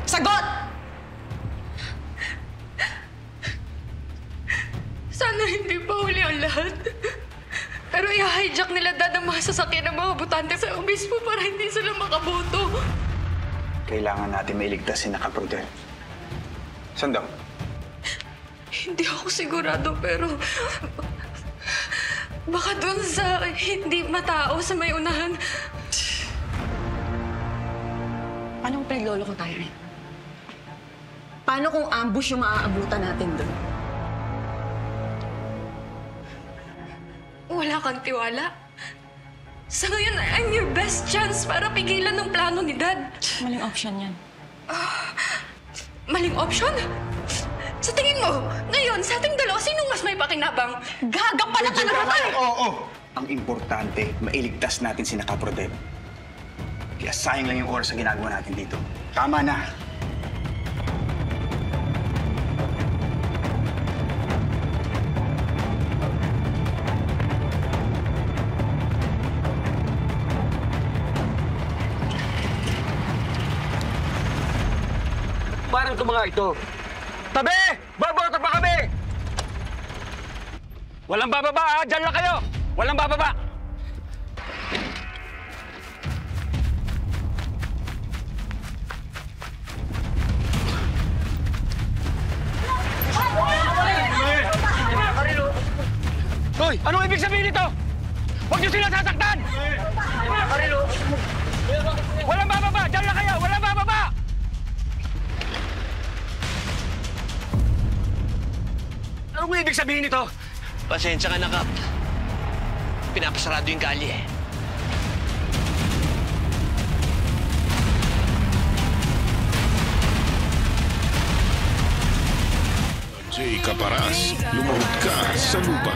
Sagot! Sana hindi pa huli ang lahat. Pero i-hijack nila Dad ang mga sasakyan ng mga butante sa obispo para hindi sila makaboto. Kailangan natin mailigtas si Nakaprudel. Saan daw? Hindi ako sigurado pero... baka doon sa hindi matao sa may unahan. Paano kung pinaglolo ko tayo rin? Paano kung ambush yung maaabutan natin doon? Wala kang tiwala. Sa ngayon, I'm your best chance para pigilan ng plano ni Dad. Maling option yan. Maling option? Sa tingin mo, ngayon, sa ating dalawa, sinong mas may pakinabang? Gagapalan ka na naman! Oo! Ang importante, mailigtas natin si Nakaprudel. Kaya sayang lang yung oras na ginagawa natin dito. Tama na! Parang ito mga ito. Tabi! Boboto pa kami! Walang bababa, ha? Diyan lang kayo! Walang bababa! Hoy! Anong ibig sabihin nito? Huwag niyo sila sasaktan! Walang bababa! Diyan lang kayo! Walang bababa! Anong ibig sabihin nito? Pasensya ka na, Kap. Pinapasarado yung kalye. Jay Caparaz, lumahod ka sa lupa.